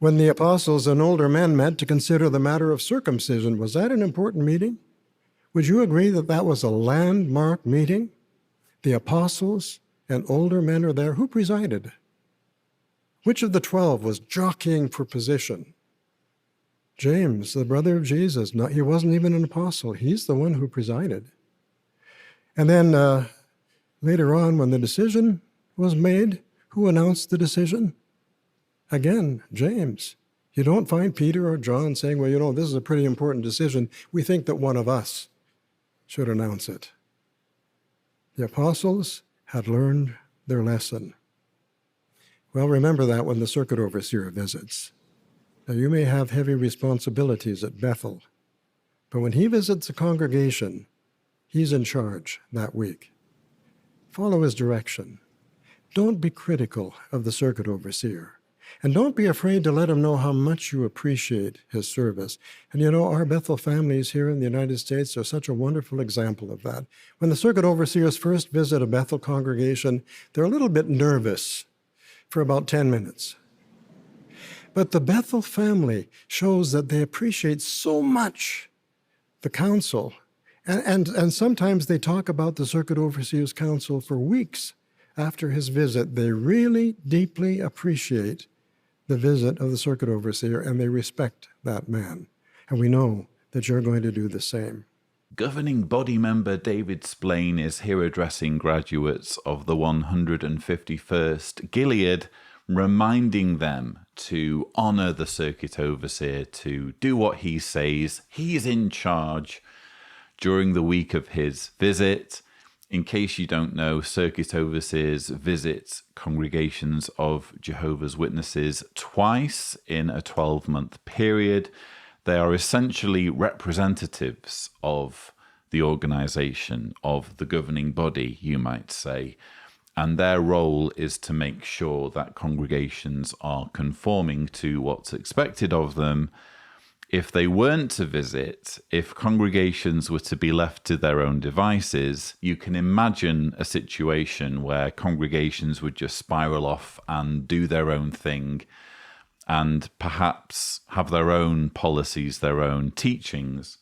when the apostles and older men met to consider the matter of circumcision. Was that an important meeting? Would you agree that that was a landmark meeting? The apostles and older men are there. Who presided? Which of the 12 was jockeying for position? James, the brother of Jesus. No, he wasn't even an apostle. He's the one who presided. And then later on, when the decision was made, who announced the decision? Again, James. You don't find Peter or John saying, well, this is a pretty important decision. We think that one of us should announce it. The apostles had learned their lesson. Well, remember that when the circuit overseer visits. Now, you may have heavy responsibilities at Bethel, but when he visits a congregation, he's in charge that week. Follow his direction. Don't be critical of the circuit overseer. And don't be afraid to let him know how much you appreciate his service. And our Bethel families here in the United States are such a wonderful example of that. When the circuit overseers first visit a Bethel congregation, they're a little bit nervous for about 10 minutes. But the Bethel family shows that they appreciate so much the counsel. And sometimes they talk about the circuit overseer's counsel for weeks after his visit. They really deeply appreciate the visit of the circuit overseer, and they respect that man. And we know that you're going to do the same. Governing body member David Splane is here addressing graduates of the 151st Gilead, reminding them to honor the circuit overseer, to do what he says. He's in charge during the week of his visit. In case you don't know, circuit overseers visit congregations of Jehovah's Witnesses twice in a 12-month period. They are essentially representatives of the organization, of the governing body, you might say. And their role is to make sure that congregations are conforming to what's expected of them. If they weren't to visit, if congregations were to be left to their own devices, you can imagine a situation where congregations would just spiral off and do their own thing and perhaps have their own policies, their own teachings.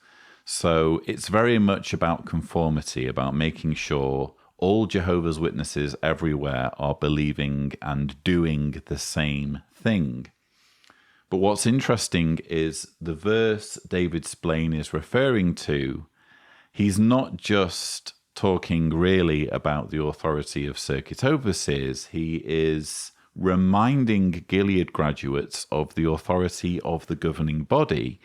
So it's very much about conformity, about making sure all Jehovah's Witnesses everywhere are believing and doing the same thing. But what's interesting is the verse David Splane is referring to, he's not just talking really about the authority of circuit overseers, he is reminding Gilead graduates of the authority of the governing body,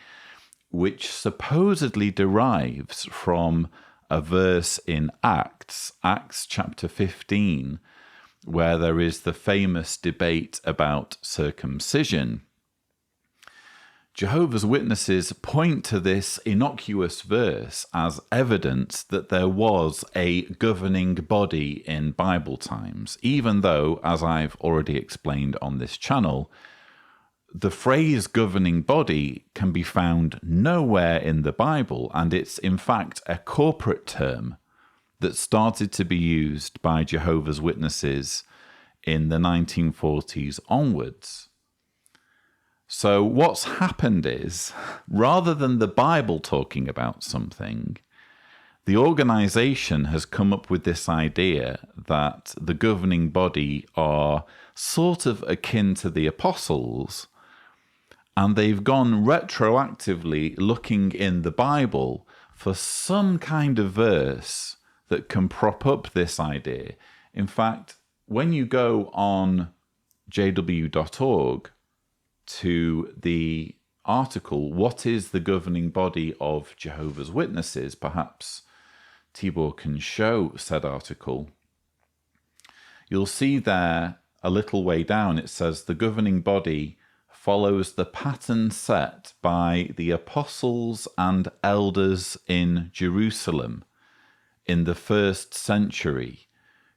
which supposedly derives from a verse in Acts chapter 15, where there is the famous debate about circumcision. Jehovah's Witnesses point to this innocuous verse as evidence that there was a governing body in Bible times, even though, as I've already explained on this channel, the phrase governing body can be found nowhere in the Bible, and it's in fact a corporate term that started to be used by Jehovah's Witnesses in the 1940s onwards. So what's happened is, rather than the Bible talking about something, the organization has come up with this idea that the governing body are sort of akin to the apostles, and they've gone retroactively looking in the Bible for some kind of verse that can prop up this idea. In fact, when you go on jw.org, to the article, What is the Governing Body of Jehovah's Witnesses? Perhaps Tibor can show said article. You'll see there a little way down, it says the governing body follows the pattern set by the apostles and elders in Jerusalem in the 1st century,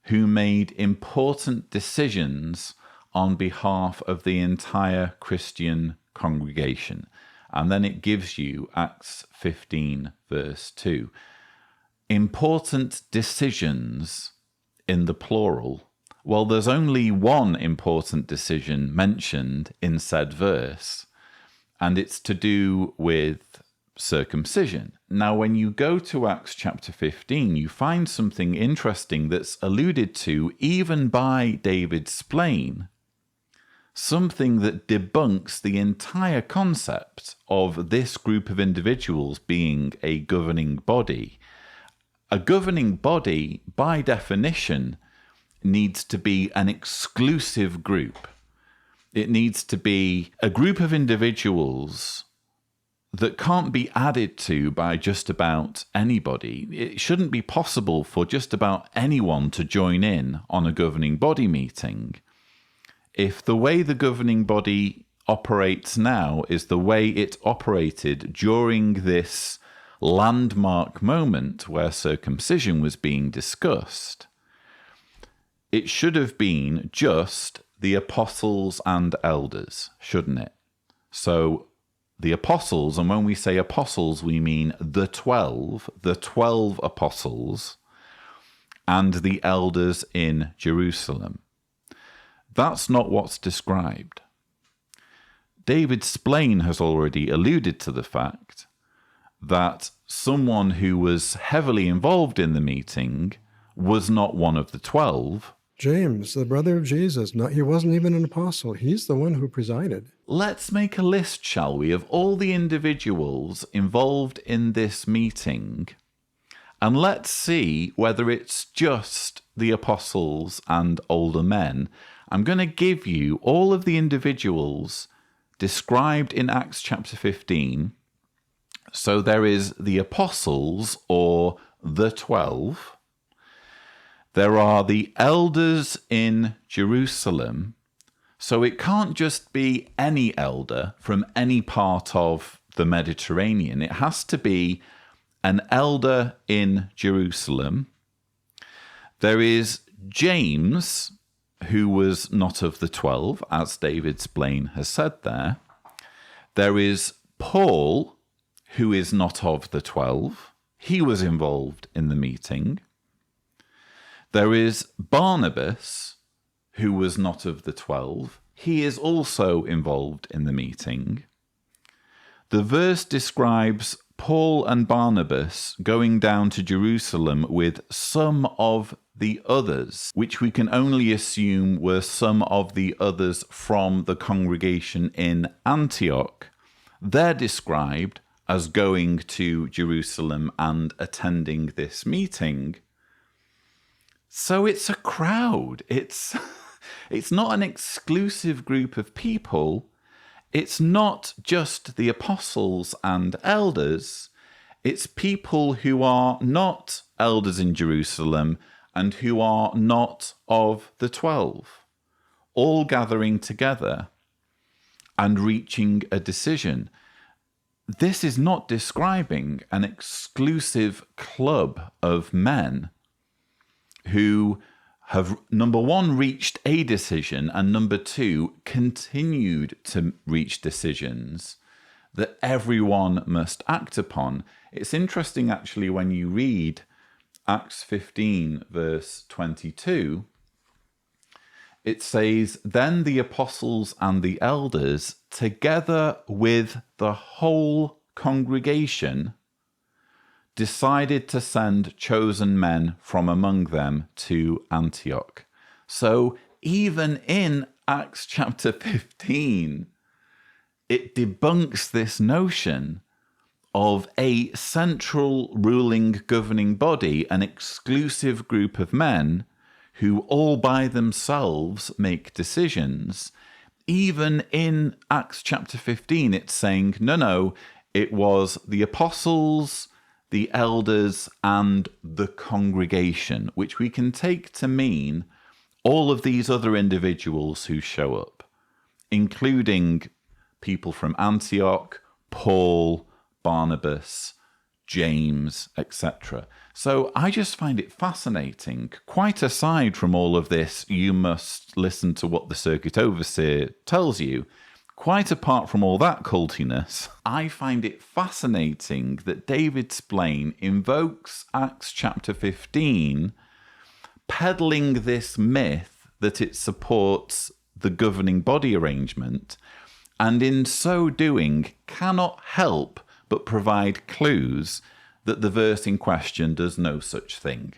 who made important decisions on behalf of the entire Christian congregation. And then it gives you Acts 15, verse 2. Important decisions in the plural. Well, there's only one important decision mentioned in said verse, and it's to do with circumcision. Now, when you go to Acts chapter 15, you find something interesting that's alluded to even by David Splane, something that debunks the entire concept of this group of individuals being a governing body. A governing body, by definition, needs to be an exclusive group. It needs to be a group of individuals that can't be added to by just about anybody. It shouldn't be possible for just about anyone to join in on a governing body meeting. If the way the governing body operates now is the way it operated during this landmark moment where circumcision was being discussed, it should have been just the apostles and elders, shouldn't it? So the apostles, and when we say apostles, we mean the 12 apostles, and the elders in Jerusalem. That's not what's described. David Splane has already alluded to the fact that someone who was heavily involved in the meeting was not one of the 12. James, the brother of Jesus, he wasn't even an apostle. He's the one who presided. Let's make a list, shall we, of all the individuals involved in this meeting, and let's see whether it's just the apostles and older men. I'm going to give you all of the individuals described in Acts chapter 15. So there is the apostles, or the 12. There are the elders in Jerusalem. So it can't just be any elder from any part of the Mediterranean. It has to be an elder in Jerusalem. There is James, who was not of the 12, as David Splane has said there. There is Paul, who is not of the 12. He was involved in the meeting. There is Barnabas, who was not of the 12. He is also involved in the meeting. The verse describes Paul and Barnabas going down to Jerusalem with some of the others, which we can only assume were some of the others from the congregation in Antioch. They're described as going to Jerusalem and attending this meeting. So it's a crowd. It's not an exclusive group of people. It's not just the apostles and elders. It's people who are not elders in Jerusalem and who are not of the 12, all gathering together and reaching a decision. This is not describing an exclusive club of men who have, number one, reached a decision, and number two, continued to reach decisions that everyone must act upon. It's interesting, actually, when you read Acts 15, verse 22, it says, "Then the apostles and the elders, together with the whole congregation, decided to send chosen men from among them to Antioch." So even in Acts chapter 15, it debunks this notion of a central ruling governing body, an exclusive group of men who all by themselves make decisions. Even in Acts chapter 15, it's saying, no, it was the apostles, the elders, and the congregation, which we can take to mean all of these other individuals who show up, including people from Antioch, Paul, Barnabas, James, etc. So I just find it fascinating. Quite aside from all of this, you must listen to what the circuit overseer tells you. Quite apart from all that cultiness, I find it fascinating that David Splane invokes Acts chapter 15, peddling this myth that it supports the governing body arrangement, and in so doing cannot help but provide clues that the verse in question does no such thing.